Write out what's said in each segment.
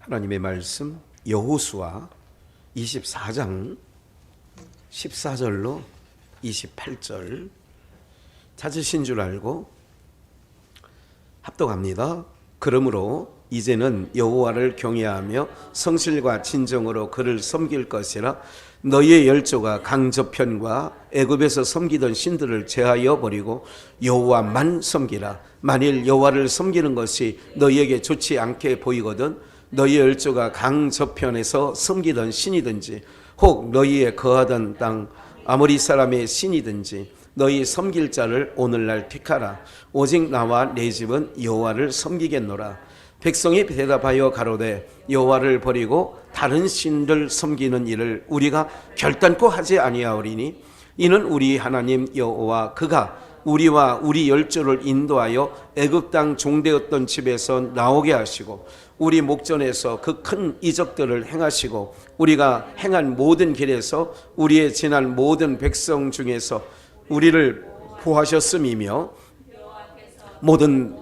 하나님의 말씀 여호수아 24장 14절로 28절 찾으신 줄 알고 합독합니다. 그러므로 이제는 여호와를 경외하며 성실과 진정으로 그를 섬길 것이라. 너희의 열조가 강저편과 애굽에서 섬기던 신들을 제하여 버리고 여호와만 섬기라. 만일 여호와를 섬기는 것이 너희에게 좋지 않게 보이거든 너희 열조가 강저편에서 섬기던 신이든지 혹 너희의 거하던 땅 아모리 사람의 신이든지 너희 섬길 자를 오늘날 택하라. 오직 나와 내 집은 여호와를 섬기겠노라. 백성이 대답하여 가로되 여호와를 버리고 다른 신을 섬기는 일을 우리가 결단코 하지 아니하오리니 이는 우리 하나님 여호와 그가 우리와 우리 열조를 인도하여 애굽 땅 종되었던 집에서 나오게 하시고 우리 목전에서 그 큰 이적들을 행하시고 우리가 행한 모든 길에서 우리의 지난 모든 백성 중에서 우리를 보하셨음이며 모든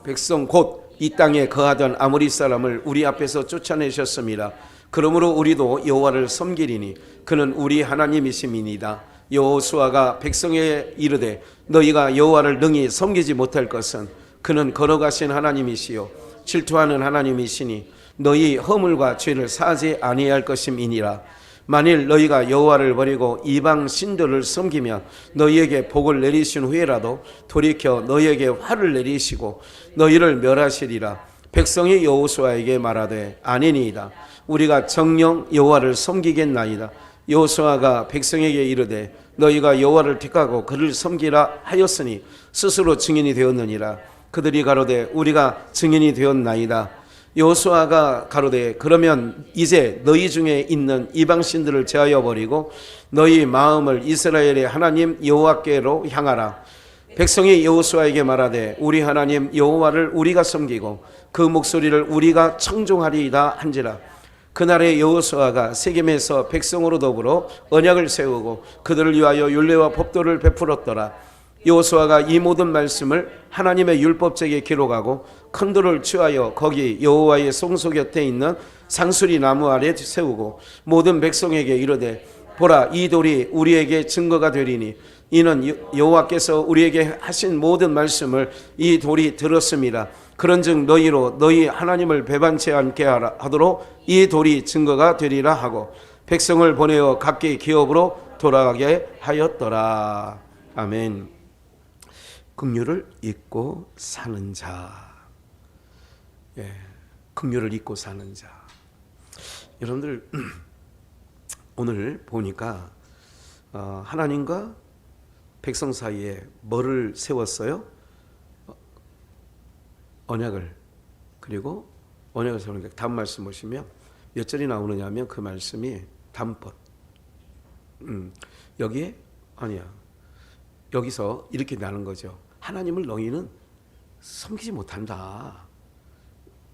백성 곧 이 땅에 거하던 아모리 사람을 우리 앞에서 쫓아내셨습니다. 그러므로 우리도 여호와를 섬기리니 그는 우리 하나님이심이니이다. 여호수아가 백성에 이르되 너희가 여호와를 능히 섬기지 못할 것은 그는 걸어가신 하나님이시요 질투하는 하나님이시니 너희 허물과 죄를 사하지 아니할 것임이니라. 만일 너희가 여호와를 버리고 이방 신들을 섬기며 너희에게 복을 내리신 후에라도 돌이켜 너희에게 화를 내리시고 너희를 멸하시리라. 백성이 여호수아에게 말하되 아니니이다. 우리가 정녕 여호와를 섬기겠나이다. 여호수아가 백성에게 이르되 너희가 여호와를 택하고 그를 섬기라 하였으니 스스로 증인이 되었느니라. 그들이 가로되 우리가 증인이 되었나이다. 여호수아가 가로되 그러면 이제 너희 중에 있는 이방 신들을 제하여 버리고 너희 마음을 이스라엘의 하나님 여호와께로 향하라. 백성이 여호수아에게 말하되 우리 하나님 여호와를 우리가 섬기고 그 목소리를 우리가 청종하리이다 한지라. 그날에 여호수아가 세겜에서 백성으로 더불어 언약을 세우고 그들을 위하여 율례와 법도를 베풀었더라. 여호수아가 이 모든 말씀을 하나님의 율법책에 기록하고 큰 돌을 취하여 거기 여호와의 성소 곁에 있는 상수리 나무 아래 세우고 모든 백성에게 이르되 보라 이 돌이 우리에게 증거가 되리니 이는 여호와께서 우리에게 하신 모든 말씀을 이 돌이 들었습니다. 그런즉 너희로 너희 하나님을 배반치 않게 하도록 이 돌이 증거가 되리라 하고 백성을 보내어 각기 기업으로 돌아가게 하였더라. 아멘. 긍휼을 잊고 사는 자. 긍휼을 잊고 사는 자. 여러분들 오늘 보니까 하나님과 백성 사이에 뭐를 세웠어요? 언약을. 그리고 언약을 세우는 게 다음 말씀 보시면 몇 절이 나오느냐 하면 그 말씀이 다음번. 여기에 아니야. 여기서 이렇게 나는 거죠. 하나님을 너희는 섬기지 못한다.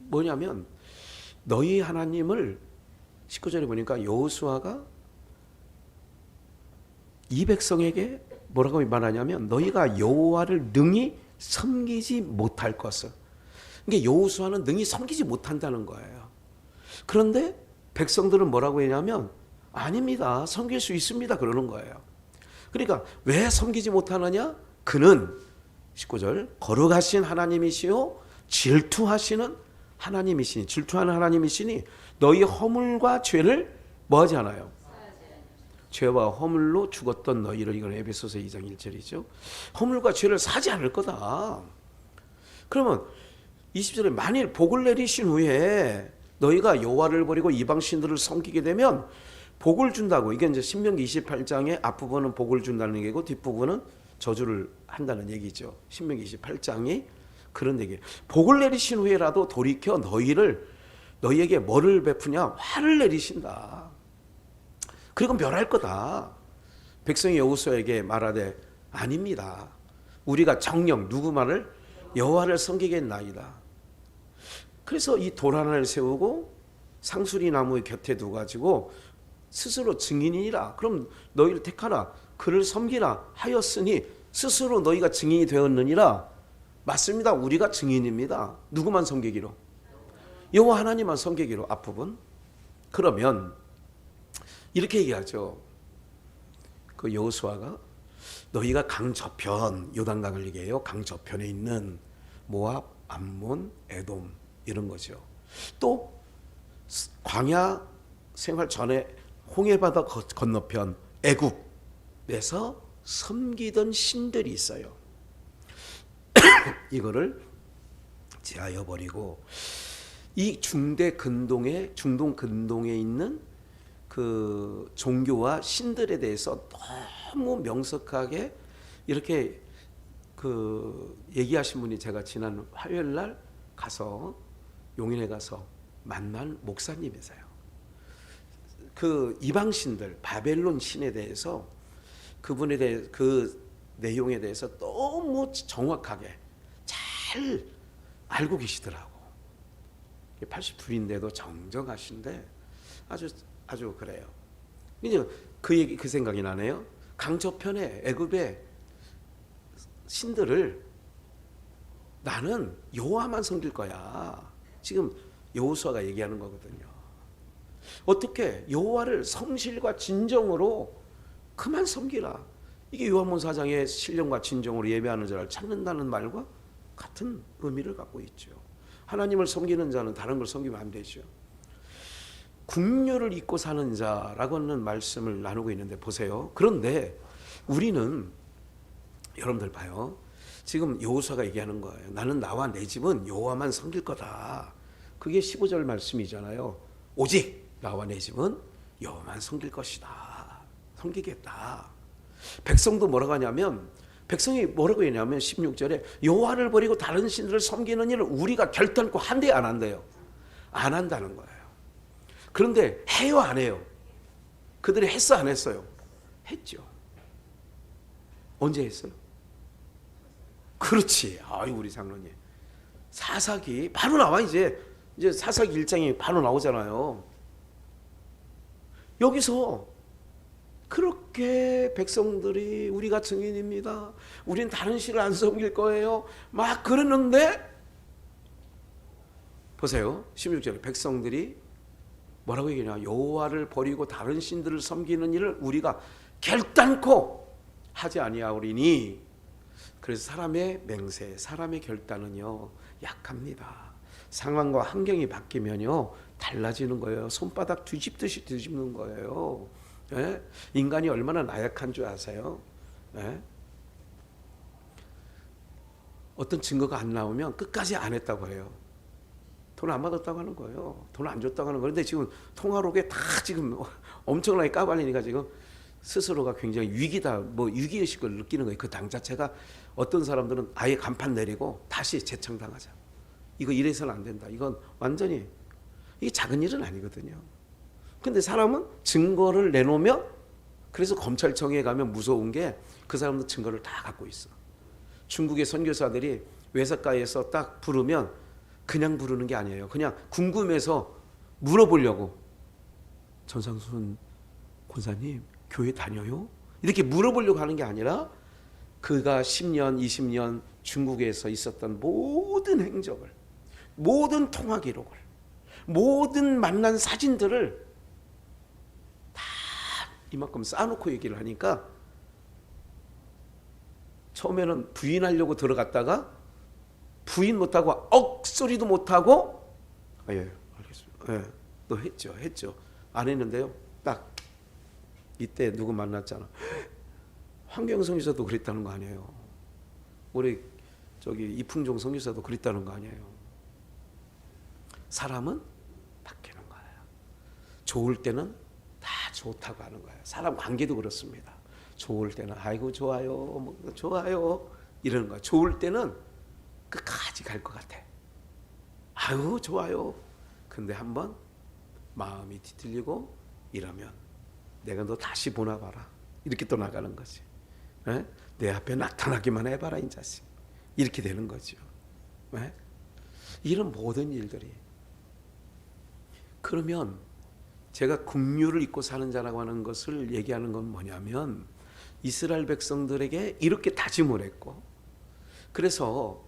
뭐냐면 너희 하나님을 19절에 보니까 여호수아가 이 백성에게 뭐라고 말하냐면 너희가 여호와를 능히 섬기지 못할 것을. 그러니까 여호수아는 능히 섬기지 못한다는 거예요. 그런데 백성들은 뭐라고 했냐면 아닙니다. 섬길 수 있습니다. 그러는 거예요. 그러니까 왜 섬기지 못하느냐? 그는 19절 거룩하신 하나님이시요 질투하시는 하나님이시니 질투하는 하나님이시니 너희 허물과 죄를 뭐하지 않아요? 죄와 허물로 죽었던 너희를 이건 에베소서 2장 1절이죠. 허물과 죄를 사지 않을 거다. 그러면 20절에 만일 복을 내리신 후에 너희가 여호와를 버리고 이방 신들을 섬기게 되면 복을 준다고. 이게 이제 신명기 28장의 앞부분은 복을 준다는 얘기고 뒷부분은 저주를 한다는 얘기죠. 신명기 28장이 그런 얘기예요. 복을 내리신 후에라도 돌이켜 너희에게 뭐를 베푸냐? 화를 내리신다. 그리고 멸할 거다. 백성이 여호수아에게 말하되 아닙니다. 우리가 정녕 누구 말을? 여호와를 섬기겠나이다. 그래서 이 돌 하나를 세우고 상수리 나무 곁에 두가지고 스스로 증인이라. 그럼 너희를 택하라. 그를 섬기라 하였으니 스스로 너희가 증인이 되었느니라. 맞습니다. 우리가 증인입니다. 누구만 섬기기로? 여호와 하나님만 섬기기로 앞부분. 그러면 이렇게 얘기하죠. 그 여호수아가 너희가 강 저편, 요단강을 얘기해요. 강 저편에 있는 모압, 암몬, 에돔 이런 거죠. 또 광야 생활 전에 홍해바다 건너편 애굽에서 섬기던 신들이 있어요. 이거를 제하여 버리고 이 중동 근동에 있는 그 종교와 신들에 대해서 너무 명석하게 이렇게 그 얘기하신 분이 제가 지난 화요일 날 가서 용인에 가서 만난 목사님이세요. 그 이방 신들 바벨론 신에 대해서 그분에 대해 그 내용에 대해서 너무 정확하게 잘 알고 계시더라고. 82인데도 정정하신데 아주 그래요. 이제 그 생각이 나네요. 강저편에 애굽의 신들을 나는 여호와만 섬길 거야. 지금 여호수아가 얘기하는 거거든요. 어떻게 여호와를 성실과 진정으로 그만 섬기라. 이게 요한복음 4장의 신령과 진정으로 예배하는 자를 찾는다는 말과 같은 의미를 갖고 있죠. 하나님을 섬기는 자는 다른 걸 섬기면 안 되죠. 국률을 잊고 사는 자라고 하는 말씀을 나누고 있는데 보세요. 그런데 우리는 여러분들 봐요. 지금 여호수아가 얘기하는 거예요. 나는 나와 내 집은 여호와만 섬길 거다. 그게 15절 말씀이잖아요. 오직 나와 내 집은 여호와만 섬길 것이다. 섬기겠다. 백성도 뭐라고 하냐면 백성이 뭐라고 했냐면 16절에 여호와를 버리고 다른 신들을 섬기는 일을 우리가 결단코 한대 안 한대요. 안 한다는 거예요. 그런데 해요 안 해요? 그들이 했어 안 했어요? 했죠. 언제 했어요? 그렇지. 아유 우리 장로님. 사사기 바로 나와 이제 사사기 1장이 바로 나오잖아요. 여기서 그렇게 백성들이 우리가 증인입니다. 우린 다른 신을 안 섬길 거예요. 막 그랬는데 보세요. 16절에 백성들이 뭐라고 얘기하냐. 여호와를 버리고 다른 신들을 섬기는 일을 우리가 결단코 하지 아니하오리니. 그래서 사람의 맹세, 사람의 결단은요 약합니다. 상황과 환경이 바뀌면요 달라지는 거예요. 손바닥 뒤집듯이 뒤집는 거예요. 예? 인간이 얼마나 나약한 줄 아세요? 예? 어떤 증거가 안 나오면 끝까지 안 했다고 해요. 돈 안 받았다고 하는 거예요. 돈 안 줬다고 하는 거예요. 그런데 지금 통화록에 다 지금 엄청나게 까발리니까 지금 스스로가 굉장히 위기다, 뭐 위기의식을 느끼는 거예요. 그 당 자체가 어떤 사람들은 아예 간판 내리고 다시 재청당하자. 이거 이래서는 안 된다. 이건 완전히 이게 작은 일은 아니거든요. 근데 사람은 증거를 내놓으면 그래서 검찰청에 가면 무서운 게 그 사람도 증거를 다 갖고 있어. 중국의 선교사들이 외석가에서 딱 부르면 그냥 부르는 게 아니에요. 그냥 궁금해서 물어보려고. 전상순 권사님 교회 다녀요? 이렇게 물어보려고 하는 게 아니라 그가 10년, 20년 중국에서 있었던 모든 행적을, 모든 통화 기록을, 모든 만난 사진들을 다 이만큼 쌓아놓고 얘기를 하니까 처음에는 부인하려고 들어갔다가 부인 못하고 억소리도 못하고 예 알겠습니다. 예, 너 했죠. 안 했는데요. 딱 이때 누구 만났잖아. 황경성 지사도 그랬다는 거 아니에요. 우리 저기 이풍종 성지사도 그랬다는 거 아니에요. 사람은 바뀌는 거예요. 좋을 때는 다 좋다고 하는 거예요. 사람 관계도 그렇습니다. 좋을 때는 아이고 좋아요, 뭐 좋아요 이러는 거야. 좋을 때는 끝까지 갈 것 같아. 아유 좋아요. 근데 한번 마음이 뒤틀리고 이러면 내가 너 다시 보나 봐라. 이렇게 또 나가는 거지. 에? 내 앞에 나타나기만 해봐라 이 자식. 이렇게 되는 거죠. 에? 이런 모든 일들이. 그러면 제가 국류를 잊고 사는 자라고 하는 것을 얘기하는 건 뭐냐면 이스라엘 백성들에게 이렇게 다짐을 했고, 그래서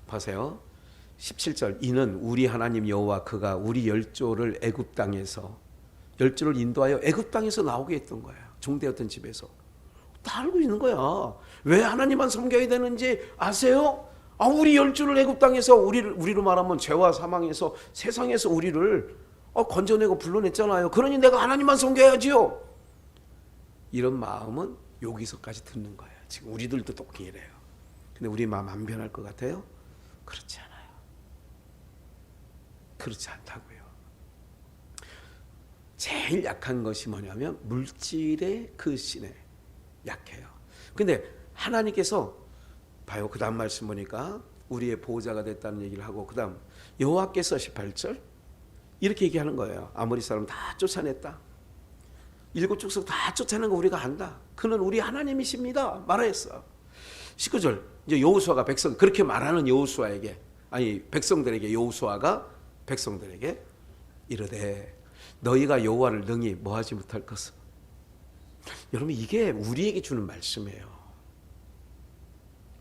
보세요. 17절 이는 우리 하나님 여호와 그가 우리 열조를 애굽 땅에서 열조를 인도하여 애굽 땅에서 나오게 했던 거야. 종되었던 집에서. 다 알고 있는 거야. 왜 하나님만 섬겨야 되는지 아세요? 우리 열조를 애굽 땅에서 우리로 말하면 죄와 사망에서 세상에서 우리를 건져내고 불러냈잖아요. 그러니 내가 하나님만 섬겨야지요. 이런 마음은 여기서까지 듣는 거예요. 지금 우리들도 똑같이 이래요. 근데 우리 마음 안 변할 것 같아요? 그렇지 않아요. 그렇지 않다고요. 제일 약한 것이 뭐냐면 물질의 그 신에 약해요. 근데 하나님께서 봐요. 그 다음 말씀 보니까 우리의 보호자가 됐다는 얘기를 하고 그 다음 여호와께서 18절 이렇게 얘기하는 거예요. 아모리 사람 다 쫓아냈다. 일곱 족속 다 쫓아낸 거 우리가 안다. 그는 우리 하나님이십니다. 말했어. 19절 이제 여호수아가 백성 그렇게 말하는 여호수아에게 백성들에게 여호수아가 백성들에게 이르되 너희가 여호와를 능히 뭐하지 못할 것은. 여러분 이게 우리에게 주는 말씀이에요.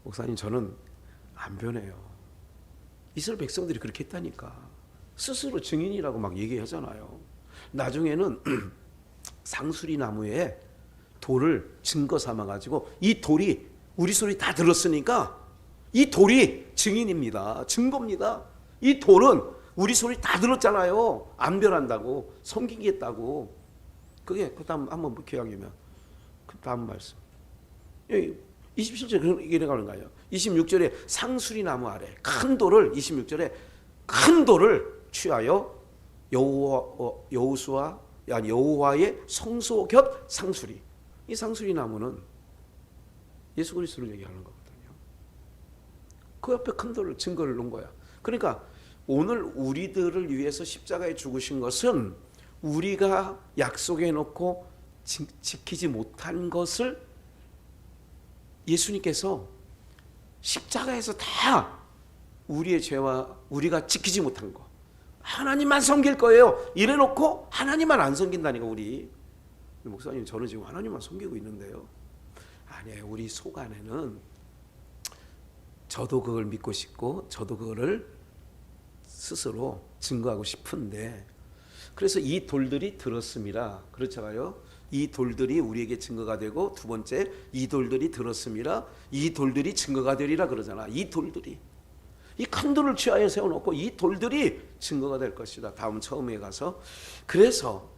목사님 저는 안 변해요. 이스라엘 백성들이 그렇게 했다니까. 스스로 증인이라고 막 얘기하잖아요. 나중에는 상수리 나무에 돌을 증거 삼아가지고 이 돌이 우리 소리 다 들었으니까 이 돌이 증인입니다. 증거입니다. 이 돌은 우리 소리 다 들었잖아요. 안 변한다고 섬기겠다고. 그게 그 다음 한번 기억하면 그 다음 말씀 27절에 이렇게 가는 거예요. 26절에 상수리 나무 아래 큰 돌을 26절에 큰 돌을 취하여 여호와의 성소 곁 상수리. 이 상수리 나무는 예수 그리스도를 얘기하는 거거든요. 그 옆에 큰 돌을 증거를 놓은 거야. 그러니까 오늘 우리들을 위해서 십자가에 죽으신 것은 우리가 약속해 놓고 지키지 못한 것을 예수님께서 십자가에서 다 우리의 죄와 우리가 지키지 못한 거 하나님만 섬길 거예요. 이래놓고 하나님만 안 섬긴다니까 우리. 목사님 저는 지금 하나님만 섬기고 있는데요. 아니에요. 우리 속 안에는 저도 그걸 믿고 싶고 저도 그거를 스스로 증거하고 싶은데 그래서 이 돌들이 들었습니다. 그렇잖아요. 이 돌들이 우리에게 증거가 되고 두 번째 이 돌들이 들었습니다. 이 돌들이 증거가 되리라 그러잖아. 이 돌들이 이 큰 돌을 취하여 세워놓고 이 돌들이 증거가 될 것이다. 다음 처음에 가서 그래서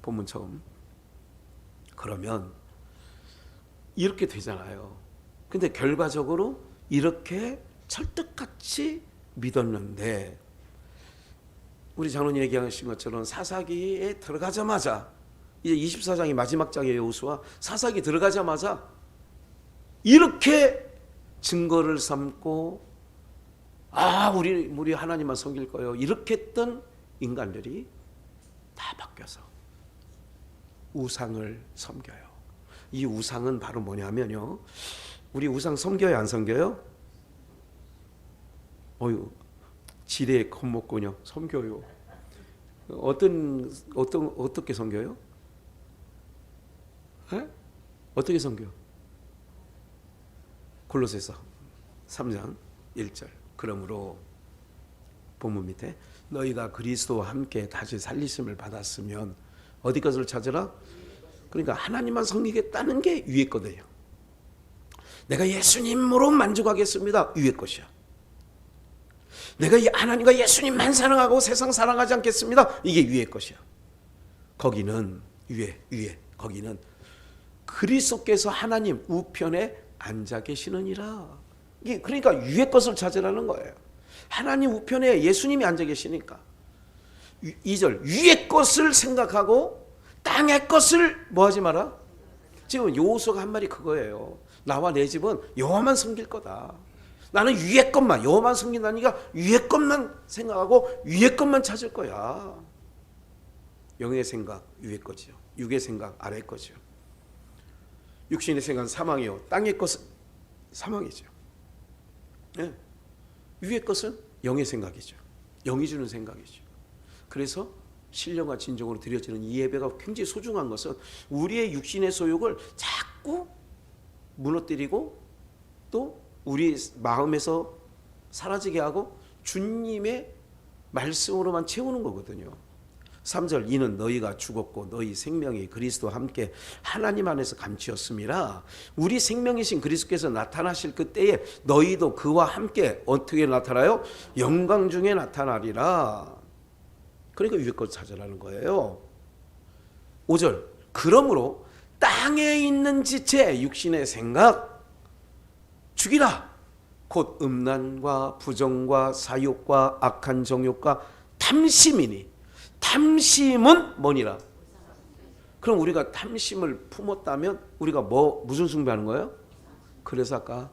본문 처음 그러면 이렇게 되잖아요. 근데 결과적으로 이렇게 철떡같이 믿었는데 우리 장로님 얘기하신 것처럼 사사기에 들어가자마자 이제 24장이 마지막 장이에요. 여호수아 사사기 들어가자마자 이렇게 증거를 삼고 우리 하나님만 섬길 거예요. 이렇게 했던 인간들이 다 바뀌어서 우상을 섬겨요. 이 우상은 바로 뭐냐면요. 우리 우상 섬겨요, 안 섬겨요? 지뢰 겁먹고요. 섬겨요. 어떻게 섬겨요? 에? 어떻게 섬겨? 골로새서 3장 1절. 그러므로 본문 밑에 너희가 그리스도와 함께 다시 살리심을 받았으면 어디 것을 찾으라? 그러니까 하나님만 섬기겠다는 게 위의 거예요. 내가 예수님으로 만족하겠습니다. 위의 것이야. 내가 하나님과 예수님만 사랑하고 세상 사랑하지 않겠습니다. 이게 위의 것이야. 거기는 위에 거기는 그리스도께서 하나님 우편에 앉아 계시느니라. 그러니까 위의 것을 찾으라는 거예요. 하나님 우편에 예수님이 앉아 계시니까 2절 위의 것을 생각하고 땅의 것을 뭐하지 마라. 지금 여호수아가 한 말이 그거예요. 나와 내 집은 여호와만 섬길 거다. 나는 위의 것만 여호와만 섬긴다니까 위의 것만 생각하고 위의 것만 찾을 거야. 영의 생각 위의 거지요. 육의 생각 아래의 거지요. 육신의 생각은 사망이요. 땅의 것은 사망이죠. 네. 위의 것은 영의 생각이죠. 영이 주는 생각이죠. 그래서 신령과 진정으로 드려지는 이 예배가 굉장히 소중한 것은 우리의 육신의 소욕을 자꾸 무너뜨리고 또 우리 마음에서 사라지게 하고 주님의 말씀으로만 채우는 거거든요. 3절 이는 너희가 죽었고 너희 생명이 그리스도와 함께 하나님 안에서 감추었음이라. 우리 생명이신 그리스도께서 나타나실 그때에 너희도 그와 함께 어떻게 나타나요? 영광 중에 나타나리라. 그러니까 위에 것 찾으라는 거예요. 5절 그러므로 땅에 있는 지체 육신의 생각 죽이라. 곧 음란과 부정과 사욕과 악한 정욕과 탐심이니. 탐심은 뭐니라? 그럼 우리가 탐심을 품었다면 우리가 무슨 숭배하는 거예요? 그래서 아까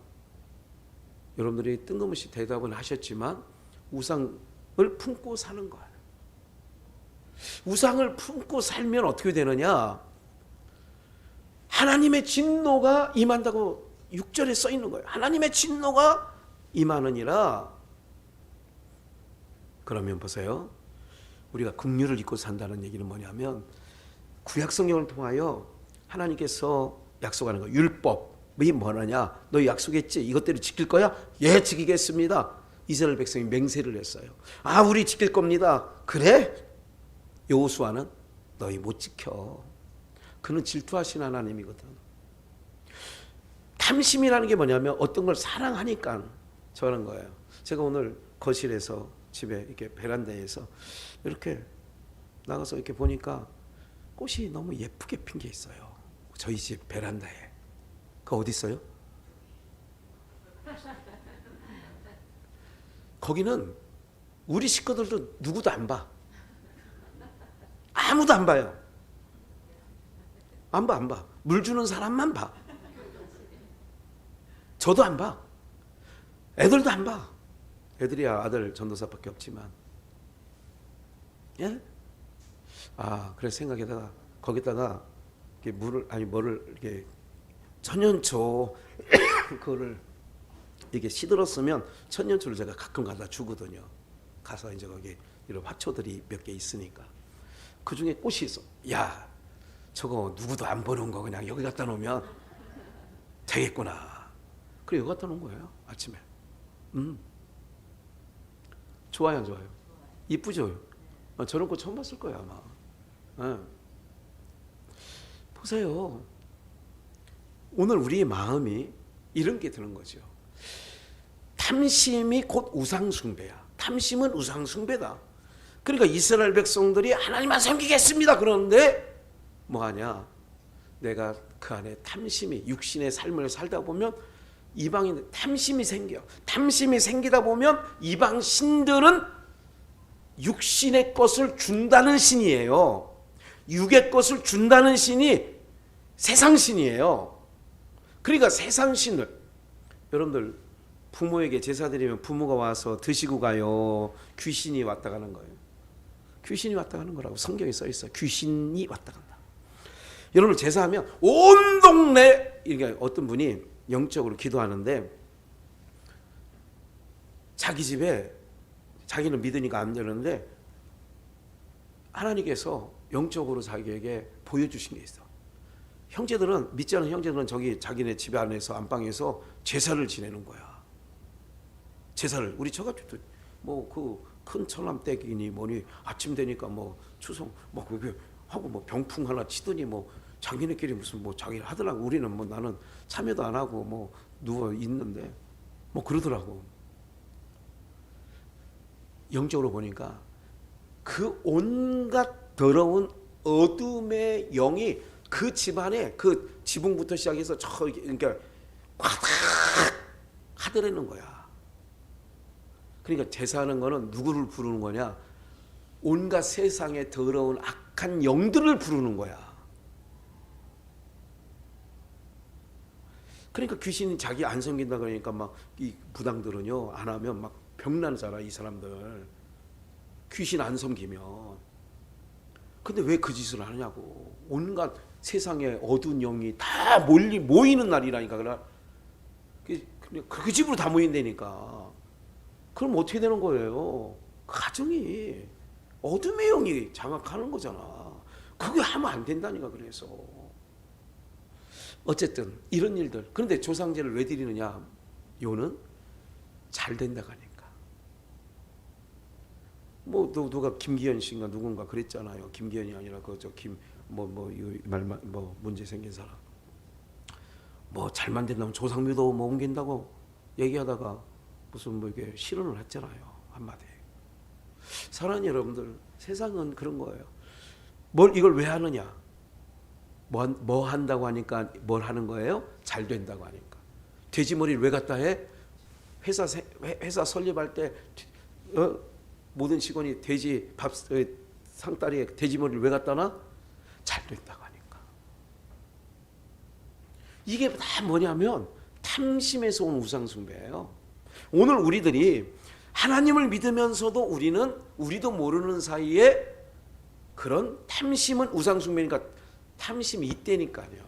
여러분들이 뜬금없이 대답은 하셨지만 우상을 품고 사는 거예요. 우상을 품고 살면 어떻게 되느냐? 하나님의 진노가 임한다고 6절에 써 있는 거예요. 하나님의 진노가 임하느니라. 그러면 보세요. 우리가 긍휼을 잊고 산다는 얘기는 뭐냐면 구약 성경을 통하여 하나님께서 약속하는 거 율법이 뭐냐? 너 약속했지? 이것대로 지킬 거야? 예, 지키겠습니다. 이스라엘 백성이 맹세를 했어요. 아, 우리 지킬 겁니다. 그래? 여호수아는 너희 못 지켜. 그는 질투하신 하나님이거든. 탐심이라는 게 뭐냐면 어떤 걸 사랑하니까 저런 거예요. 제가 오늘 거실에서 집에 이렇게 베란다에서 이렇게 나가서 이렇게 보니까 꽃이 너무 예쁘게 핀 게 있어요. 저희 집 베란다에. 그거 어디 있어요? 거기는 우리 식구들도 누구도 안 봐. 아무도 안 봐요. 안 봐. 물 주는 사람만 봐. 저도 안 봐. 애들도 안 봐. 애들이야 아들 전도사밖에 없지만. 예? 아, 그래서 생각에다가 거기다가 이렇게 뭐를 이렇게 천년초 그거를 이게 시들었으면 천년초를 제가 가끔 갖다 주거든요. 가서 이제 거기 이런 화초들이 몇 개 있으니까 그 중에 꽃이 있어. 야, 저거 누구도 안 보는 거 그냥 여기 갖다 놓으면 되겠구나. 그래 여기 갖다 놓은 거예요. 아침에. 좋아요, 안 좋아요? 이쁘죠? 저런 거 처음 봤을 거예요 아마. 보세요. 오늘 우리의 마음이 이런 게 드는 거죠. 탐심이 곧 우상숭배야. 탐심은 우상숭배다. 그러니까 이스라엘 백성들이 하나님만 섬기겠습니다 그러는데 뭐하냐? 내가 그 안에 탐심이 육신의 삶을 살다 보면 이방인 탐심이 생겨. 탐심이 생기다 보면 이방 신들은 육신의 것을 준다는 신이에요. 육의 것을 준다는 신이 세상 신이에요. 그러니까 세상 신을 여러분들 부모에게 제사 드리면 부모가 와서 드시고 가요. 귀신이 왔다 가는 거예요. 귀신이 왔다 가는 거라고 성경에 써 있어요. 귀신이 왔다 간다. 여러분 제사하면 온 동네 이게 어떤 분이 영적으로 기도하는데 자기 집에 자기는 믿으니까 안 되는데 하나님께서 영적으로 자기에게 보여주신 게 있어. 형제들은 믿지 않은 형제들은 저기 자기네 집 안에서 안방에서 제사를 지내는 거야. 제사를 우리 처갓집도 뭐 그 큰 철남댁이니 뭐니 아침 되니까 뭐 추석 뭐 그게 하고 뭐 병풍 하나 치더니 뭐 자기네끼리 무슨 뭐 자기 하더라고. 우리는 뭐 나는 참여도 안 하고 뭐 누워 있는데 뭐 그러더라고. 영적으로 보니까 그 온갖 더러운 어둠의 영이 그 집안에 그 지붕부터 시작해서 저 그러니까 화닥 하더라는 거야. 그러니까 제사하는 거는 누구를 부르는 거냐? 온갖 세상에 더러운 악한 영들을 부르는 거야. 그러니까 귀신이 자기 안 섬긴다 그러니까 막 이 부당들은요 안 하면 막 병나잖아 이 사람들. 귀신 안 섬기면. 근데 왜 그 짓을 하느냐고. 온갖 세상에 어두운 영이 다 모이는 날이라니까. 그래. 그 집으로 다 모인다니까. 그럼 어떻게 되는 거예요? 가정이 어둠의 영이 장악하는 거잖아. 그게 하면 안 된다니까. 그래서 어쨌든 이런 일들. 그런데 조상제를 왜 드리느냐? 요는 잘 된다고 하니까. 뭐 누가 김기현 씨인가 누군가 그랬잖아요. 김기현이 아니라 그저 김뭐 문제 생긴 사람. 뭐 잘만 된다면 조상묘도 뭐 옮긴다고 얘기하다가 무슨 뭐 이게 실언을 했잖아요. 한마디. 사랑하는 여러분들, 세상은 그런 거예요. 뭘 이걸 왜 하느냐? 뭐 한다고 하니까 뭘 하는 거예요? 잘 된다고 하니까. 돼지 머리를 왜 갖다 해? 회사 설립할 때 모든 직원이 돼지 상다리에 돼지 머리를 왜 갖다 놔? 잘 된다고 하니까. 이게 다 뭐냐면 탐심에서 온 우상숭배예요. 오늘 우리들이 하나님을 믿으면서도 우리도 모르는 사이에 그런 탐심은 우상숭배니까 탐심이 있다니까요.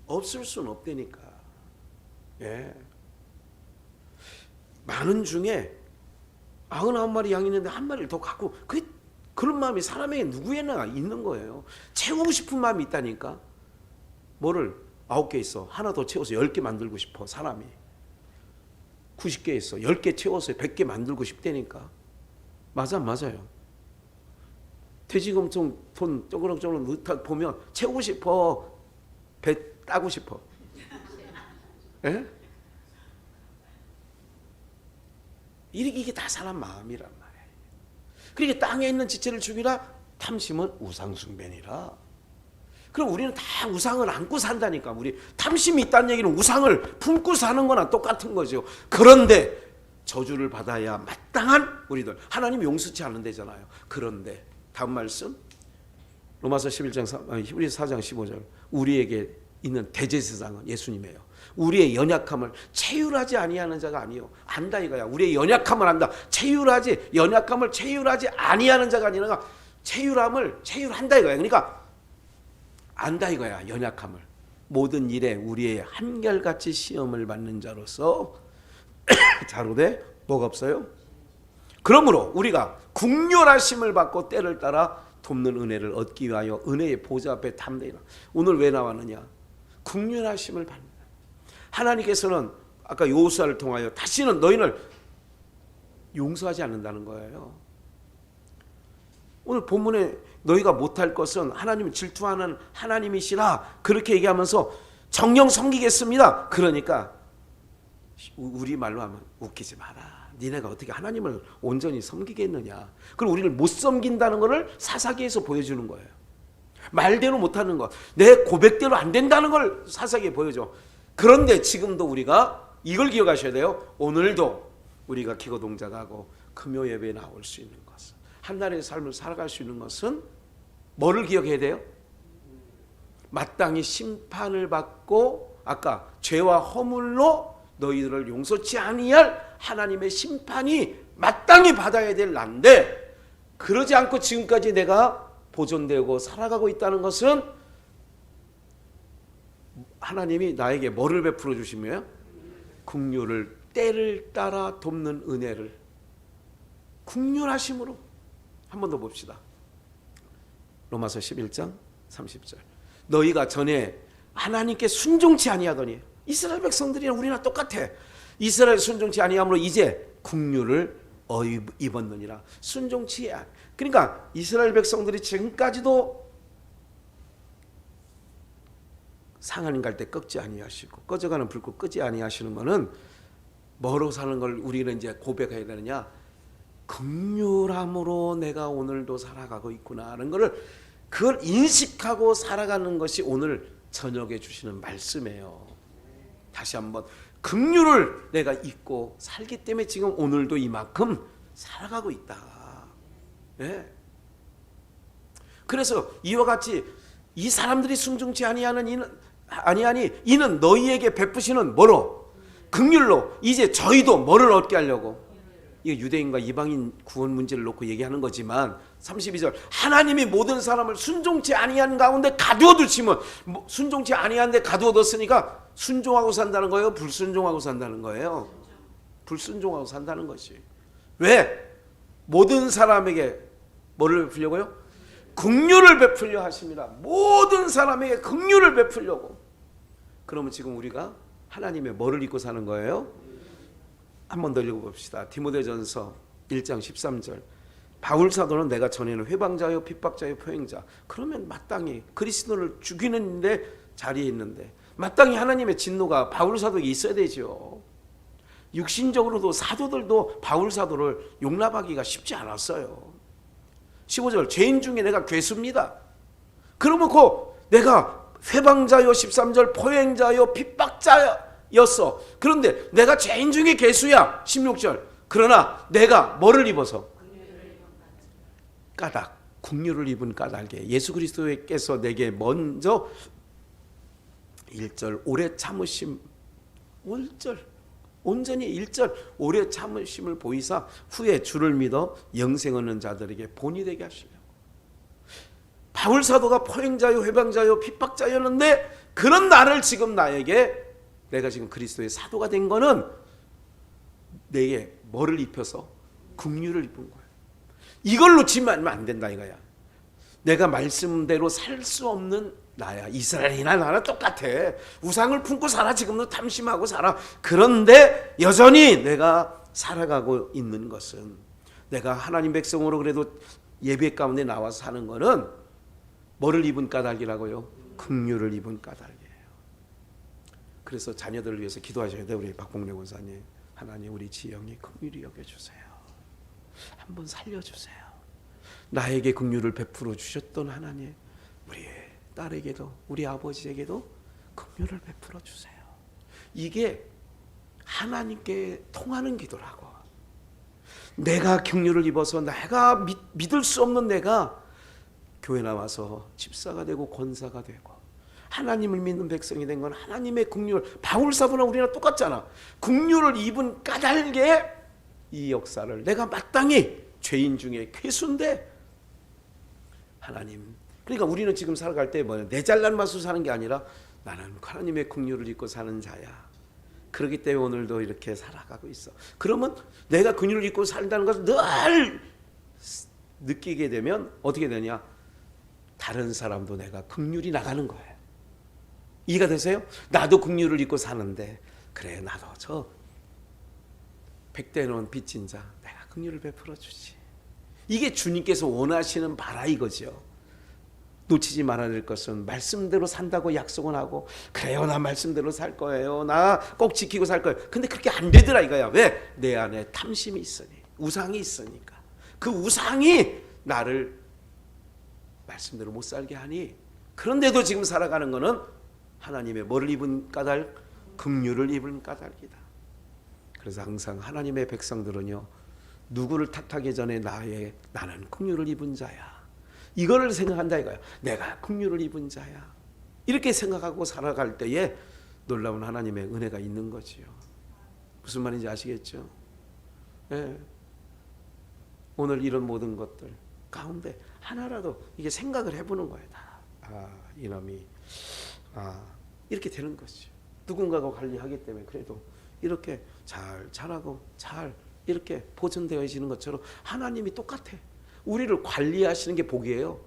없을 수는 없다니까. 예. 많은 중에 99마리 양이 있는데 한 마리를 더 갖고 그런 마음이 사람에게 누구에나 있는 거예요. 채우고 싶은 마음이 있다니까. 뭐를 9개 있어. 하나 더 채워서 10개 만들고 싶어. 사람이. 90개 있어. 10개 채워서 100개 만들고 싶다니까. 맞아요. 돼지금통 돈 쪼그럭쪼그럭 보면 채우고 싶어. 배 따고 싶어. 예? 이게 다 사람 마음이란 말이에요. 그러니까 땅에 있는 지체를 죽이라 탐심은 우상숭배니라. 그럼 우리는 다 우상을 안고 산다니까. 우리 탐심이 있다는 얘기는 우상을 품고 사는 거나 똑같은 거죠. 그런데 저주를 받아야 마땅한 우리들. 하나님 용서치 않는 데잖아요. 그런데 다음 말씀 로마서 11장 우리 4장 15절 우리에게 있는 대제사장은 예수님이에요. 우리의 연약함을 체휼하지 아니하는 자가 아니요. 안다 이거야. 우리의 연약함을 안다. 연약함을 체휼하지 아니하는 자가 아니라 체휼함을 체휼한다 이거야. 그러니까 안다 이거야. 연약함을. 모든 일에 우리의 한결같이 시험을 받는 자로서 자로되 뭐가 없어요? 그러므로 우리가 국률하심을 받고 때를 따라 돕는 은혜를 얻기 위하여 은혜의 보좌 앞에 담대히라. 오늘 왜 나왔느냐? 국률하심을 받는. 하나님께서는 아까 여호수아를 통하여 다시는 너희를 용서하지 않는다는 거예요. 오늘 본문에 너희가 못할 것은 하나님을 질투하는 하나님이시라 그렇게 얘기하면서 정령 섬기겠습니다. 그러니까 우리 말로 하면 웃기지 마라. 니네가 어떻게 하나님을 온전히 섬기겠느냐. 그럼 우리를 못 섬긴다는 것을 사사기에서 보여주는 거예요. 말대로 못하는 것, 내 고백대로 안 된다는 걸 사사기에 보여줘. 그런데 지금도 우리가 이걸 기억하셔야 돼요. 오늘도 우리가 기도 동작하고 금요 예배에 나올 수 있는 것은, 한나라의 삶을 살아갈 수 있는 것은 뭐를 기억해야 돼요? 마땅히 심판을 받고 아까 죄와 허물로 너희들을 용서치 아니할 하나님의 심판이 마땅히 받아야 될 난데, 그러지 않고 지금까지 내가 보존되고 살아가고 있다는 것은 하나님이 나에게 뭐를 베풀어 주시며요? 긍휼을 때를 따라 돕는 은혜를 긍휼하심으로. 한 번 더 봅시다. 로마서 11장 30절. 너희가 전에 하나님께 순종치 아니하더니, 이스라엘 백성들이랑 우리나 똑같아. 이스라엘 순종치 아니함으로 이제 긍휼을 입었느니라. 순종치. 그러니까 이스라엘 백성들이 지금까지도 상하님 갈 때 꺾지 아니하시고 꺼져가는 불꽃 끄지 아니하시는 것은 뭐로 사는 걸 우리는 이제 고백해야 되느냐? 긍휼함으로 내가 오늘도 살아가고 있구나 하는 것을, 그걸 인식하고 살아가는 것이 오늘 저녁에 주시는 말씀이에요. 다시 한번 긍휼을 내가 잊고 살기 때문에 지금 오늘도 이만큼 살아가고 있다. 네. 그래서 이와 같이 이 사람들이 순종치 아니하니 이는 너희에게 베푸시는 뭐로? 긍휼로. 이제 저희도 뭐를 얻게 하려고? 이거 유대인과 이방인 구원 문제를 놓고 얘기하는 거지만 32절 하나님이 모든 사람을 순종치 아니한 가운데 가두어 두시면, 순종치 아니한데 가두어 뒀으니까 순종하고 산다는 거예요? 불순종하고 산다는 거예요? 불순종하고 산다는 것이. 왜? 모든 사람에게 뭐를 베풀려고요? 긍휼을 베풀려 하십니다. 모든 사람에게 긍휼을 베풀려고. 그러면 지금 우리가 하나님의 뭐를 입고 사는 거예요? 한 번 더 읽어봅시다. 디모데전서 1장 13절. 바울 사도는 내가 전에는 회방자요 핍박자요 포행자. 그러면 마땅히 그리스도를 죽이는데 자리에 있는데 마땅히 하나님의 진노가 바울 사도에게 있어야 되죠. 육신적으로도 사도들도 바울 사도를 용납하기가 쉽지 않았어요. 15절 죄인 중에 내가 괴수입니다. 그러면 내가 회방자요 13절 포행자요 핍박자였어. 그런데 내가 죄인 중에 괴수야. 16절. 그러나 내가 뭐를 입어서? 까닭, 긍휼을 입은 까닭에 예수 그리스도께서 내게 먼저 1절 오래 참으심 1절 온전히 1절 오래 참으심을 보이사 후에 주를 믿어 영생 얻는 자들에게 본이 되게 하시려고. 바울 사도가 포행자요 회방자요 핍박자였는데 그런 나를 지금 내가 지금 그리스도의 사도가 된 거는 내게 뭐를 입혀서? 긍휼을 입은 거야. 이걸 놓치면 안 된다 이거야. 내가 말씀대로 살 수 없는 나야. 이스라엘이나 나랑 똑같아. 우상을 품고 살아. 지금도 탐심하고 살아. 그런데 여전히 내가 살아가고 있는 것은 내가 하나님 백성으로 그래도 예배 가운데 나와서 사는 거는 뭐를 입은 까닭이라고요? 긍휼을 입은 까닭이에요. 그래서 자녀들을 위해서 기도하셔야 돼요. 우리 박봉래 권사님. 하나님 우리 지영이 긍휼히 여겨주세요. 한번 살려주세요. 나에게 긍휼을 베풀어 주셨던 하나님 우리 딸에게도 우리 아버지에게도 긍휼을 베풀어 주세요. 이게 하나님께 통하는 기도라고. 내가 긍휼을 입어서 내가 믿을 수 없는 내가 교회 나와서 집사가 되고 권사가 되고 하나님을 믿는 백성이 된 건 하나님의 긍휼. 바울 사도나 우리나 똑같잖아. 긍휼을 입은 까닭에 이 역사를 내가 마땅히 죄인 중에 괴수인데 하나님. 그러니까 우리는 지금 살아갈 때 내 잘난 맛으로 사는 게 아니라 나는 하나님의 긍휼을 입고 사는 자야. 그렇기 때문에 오늘도 이렇게 살아가고 있어. 그러면 내가 긍휼을 입고 산다는 것을 늘 느끼게 되면 어떻게 되냐? 다른 사람도 내가 긍휼이 나가는 거예요. 이해가 되세요? 나도 긍휼을 입고 사는데 그래 나도 저 100대는 빚진 자 내가 긍휼을 베풀어 주지. 이게 주님께서 원하시는 바라 이거죠. 놓치지 말아야 될 것은 말씀대로 산다고 약속은 하고 그래요 나 말씀대로 살 거예요. 나 꼭 지키고 살 거예요. 근데 그렇게 안 되더라 이거야. 왜? 내 안에 탐심이 있으니 우상이 있으니까. 그 우상이 나를 말씀대로 못 살게 하니 그런데도 지금 살아가는 거는 하나님의 뭐를 입은 까닭? 긍휼을 입은 까닭이다. 그래서 항상 하나님의 백성들은요 누구를 탓하기 전에 나는 긍휼을 입은 자야. 이거를 생각한다 이거야. 내가 긍휼을 입은 자야. 이렇게 생각하고 살아갈 때에 놀라운 하나님의 은혜가 있는 거지요. 무슨 말인지 아시겠죠? 네. 오늘 이런 모든 것들 가운데 하나라도 이게 생각을 해보는 거예요. 이놈이 이렇게 되는 거죠. 누군가가 관리하기 때문에 그래도 이렇게 잘 자라고 잘 이렇게 보존되어지는 것처럼 하나님이 똑같아. 우리를 관리하시는 게 복이에요.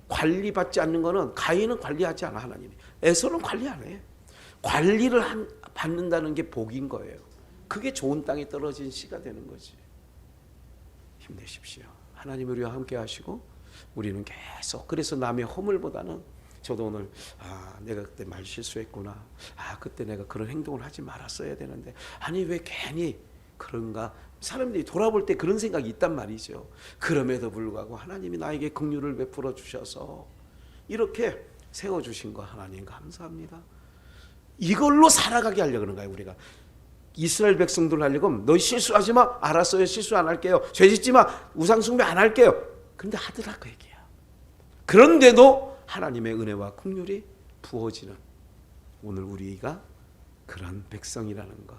관리받지 않는 거는 가인은 관리하지 않아. 하나님이 에서는 관리 안 해. 관리를 받는다는 게 복인 거예요. 그게 좋은 땅에 떨어진 씨가 되는 거지. 힘내십시오. 하나님 우리와 함께 하시고 우리는 계속 그래서 남의 허물보다는 저도 오늘 내가 그때 말 실수했구나. 그때 내가 그런 행동을 하지 말았어야 되는데 아니 왜 괜히 그런가. 사람들이 돌아볼 때 그런 생각이 있단 말이죠. 그럼에도 불구하고 하나님이 나에게 긍휼을 베풀어 주셔서 이렇게 세워주신 거 하나님 감사합니다. 이걸로 살아가게 하려고 그런 거예요. 우리가 이스라엘 백성들 하려고 너희 실수하지 마. 알았어요. 실수 안 할게요. 죄 짓지 마. 우상 숭배 안 할게요. 그런데 하더라 그 얘기야. 그런데도 하나님의 은혜와 긍휼이 부어지는 오늘 우리가 그런 백성이라는 것.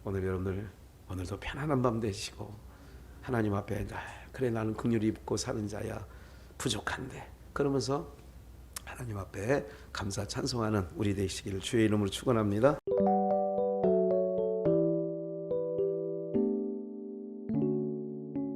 오늘 여러분들 오늘도 편안한 밤 되시고 하나님 앞에 그래 나는 긍휼히 입고 사는 자야 부족한데 그러면서 하나님 앞에 감사 찬송하는 우리 되시기를 주의 이름으로 축원합니다.